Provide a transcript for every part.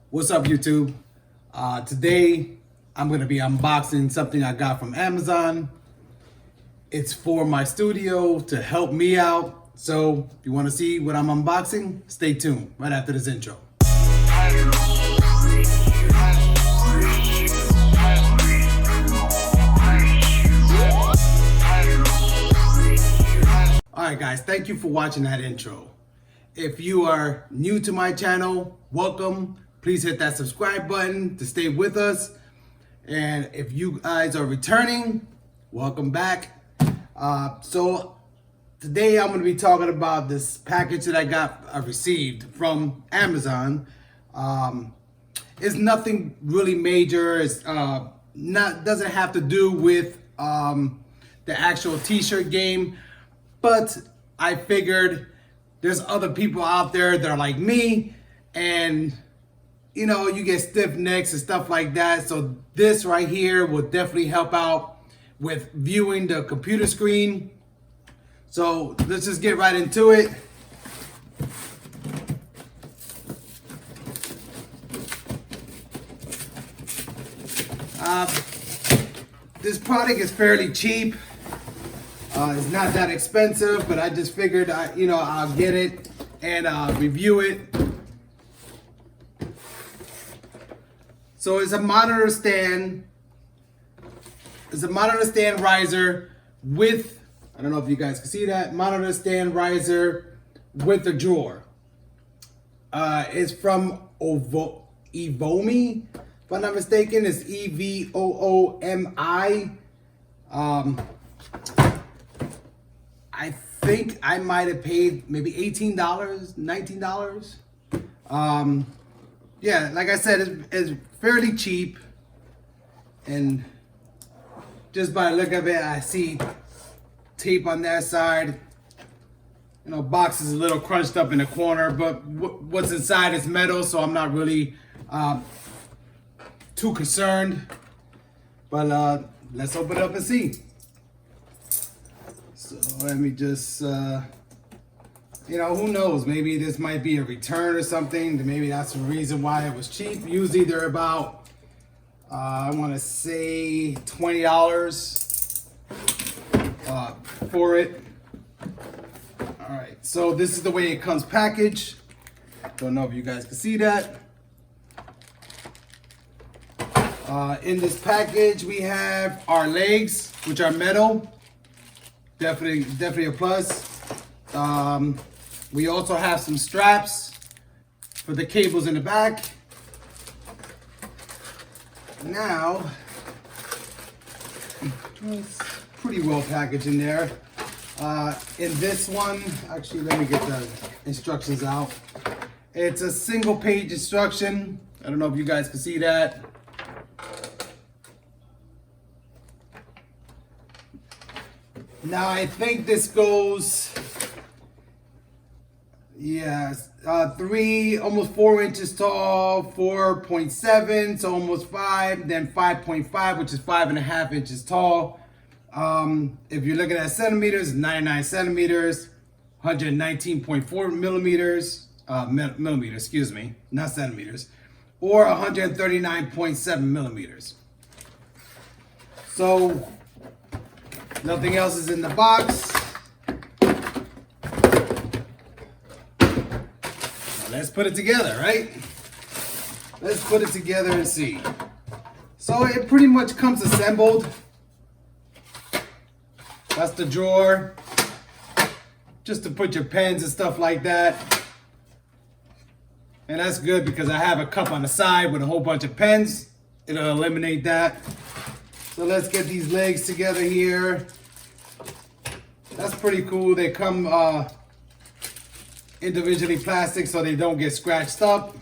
What's up, YouTube? Today I'm going to be unboxing something I got from Amazon. It's for my studio to help me out. So if you want to see what I'm unboxing, stay tuned right after this intro. Alright guys, thank you for watching that intro. If you are new to my channel, welcome. Please hit that subscribe button to stay with us. And if you guys are returning, welcome back. So today I'm going to be talking about this package that I received from Amazon. It's nothing really major. It's doesn't have to do with the actual t-shirt game, but I figured there's other people out there that are like me, and you know, you get stiff necks and stuff like that. So this right here will definitely help out with viewing the computer screen. So let's just get right into it. This product is fairly cheap. It's not that expensive, but I just figured I'll get it and review it. So it's a monitor stand. It's a monitor stand riser with, I don't know if you guys can see that, monitor stand riser with a drawer. It's from EVOOMI, if I'm not mistaken. It's EVOOMI. I think I might have paid maybe $18, $19. Yeah, like I said, it's fairly cheap, and just by the look of it, I see tape on that side. You know, box is a little crunched up in the corner, but what's inside is metal, so I'm not really too concerned. But let's open it up and see. So let me just, who knows? Maybe this might be a return or something. Maybe that's the reason why it was cheap. Usually they're about, I want to say $20 for it. All right, so this is the way it comes packaged. Don't know if you guys can see that. In this package, we have our legs, which are metal. Definitely a plus. We also have some straps for the cables in the back. Now, it's pretty well packaged in there. In this one, actually, let me get the instructions out. It's a single page instruction. I don't know if you guys can see that. Now I think this goes, almost 4 inches tall, 4.7, so almost 5, then 5.5, which is 5.5 inches tall. If you're looking at centimeters, 99 centimeters, 119.4 millimeters, millimeters, excuse me, not centimeters, or 139.7 millimeters. So nothing else is in the box. Now let's put it together, right? Let's put it together and see. So it pretty much comes assembled. That's the drawer, just to put your pens and stuff like that. And that's good because I have a cup on the side with a whole bunch of pens. It'll eliminate that. So let's get these legs together here. That's pretty cool. They come individually plastic so they don't get scratched up.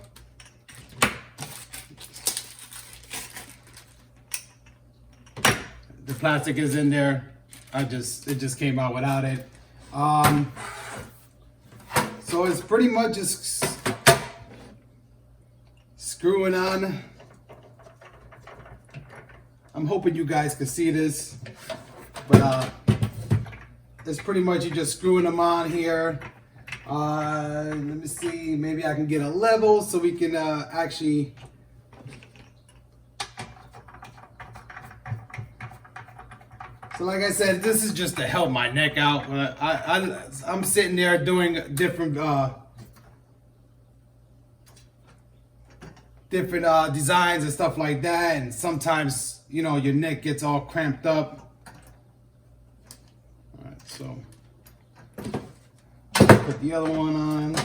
The plastic is in there. It just came out without it. So it's pretty much just screwing on. I'm hoping you guys can see this, but it's pretty much you just screwing them on here. Let me see, maybe I can get a level so we can actually. So like I said, this is just to help my neck out. I'm sitting there doing different designs and stuff like that, and sometimes, you know, your neck gets all cramped up. All right, so put the other one on.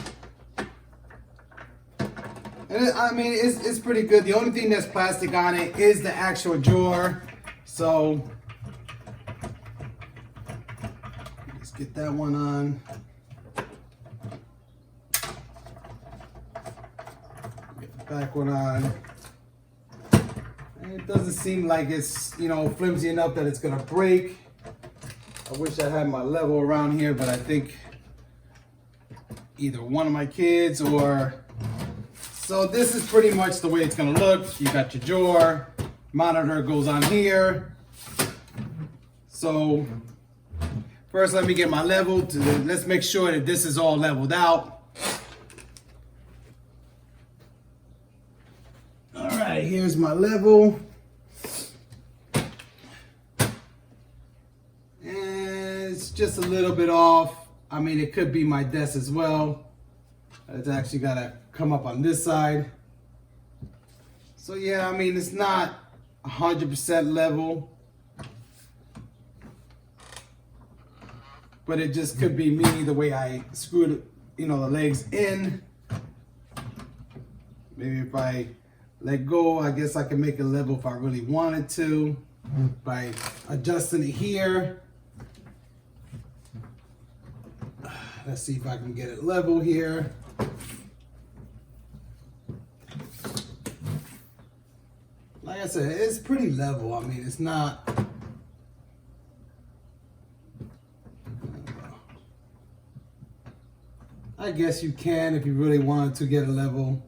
And I mean, it's pretty good. The only thing that's plastic on it is the actual drawer. So let's get that one on. Get the back one on. And it doesn't seem like it's, you know, flimsy enough that it's gonna break. I wish I had my level around here, but I think either one of my kids or... So this is pretty much the way it's gonna look. You got your drawer, monitor goes on here. So first let me get my level. Let's make sure that this is all leveled out. All right, here's my level. And it's just a little bit off. I mean, it could be my desk as well. It's actually gotta come up on this side. So yeah, I mean, it's not 100% level, but it just could be me, the way I screwed, you know, the legs in. Maybe if I let go, I guess I can make it level if I really wanted to by adjusting it here. Let's see if I can get it level here. Like I said, it's pretty level. I mean, it's not. I guess you can if you really wanted to get a level.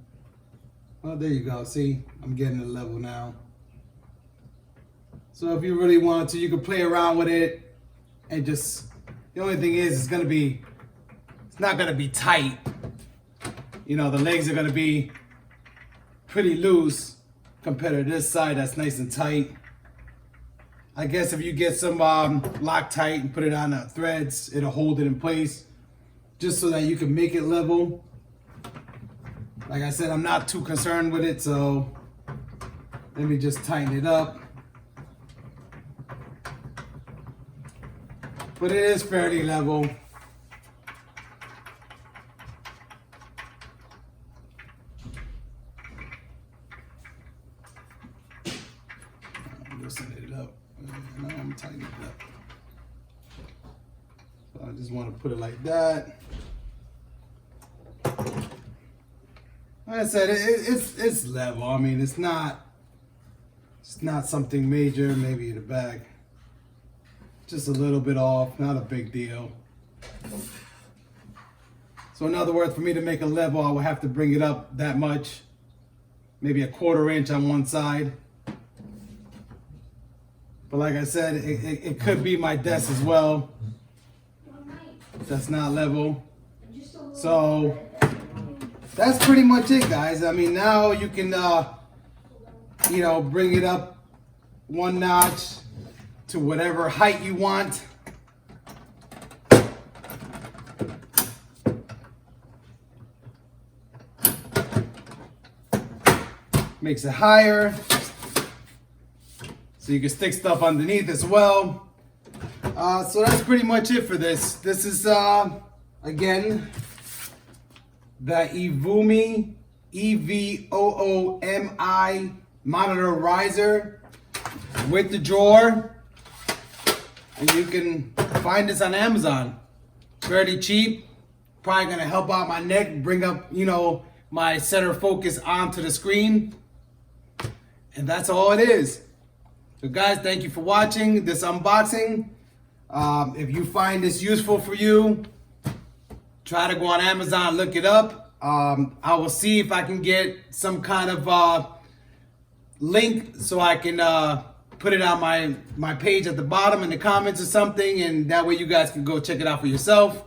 Well, there you go. See, I'm getting a level now. So if you really wanted to, you could play around with it and just, the only thing is it's not gonna be tight. You know, the legs are gonna be pretty loose compared to this side that's nice and tight. I guess if you get some Loctite and put it on the threads, it'll hold it in place just so that you can make it level. Like I said, I'm not too concerned with it, so let me just tighten it up. But it is fairly level. Loosen it up. Now I'm tightening it up. So I just want to put it like that. Like I said, it's level. I mean, it's not something major. Maybe in the back, just a little bit off. Not a big deal. So in other words, for me to make a level, I would have to bring it up that much, maybe a 1/4 inch on one side. But like I said, it could be my desk as well. That's not level. So that's pretty much it, guys. I mean, now you can, you know, bring it up one notch to whatever height you want. Makes it higher. So you can stick stuff underneath as well. So that's pretty much it for this. This is, again, the EVOOMI, EVOOMI monitor riser with the drawer. And you can find this on Amazon. Fairly cheap. Probably gonna help out my neck, bring up, you know, my center focus onto the screen. And that's all it is. So guys, thank you for watching this unboxing. If you find this useful for you, try to go on Amazon, look it up. I will see if I can get some kind of link so I can put it on my page at the bottom in the comments or something, and that way you guys can go check it out for yourself.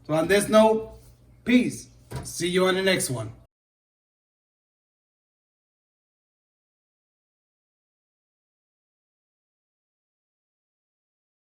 So on this note, peace. See you on the next one.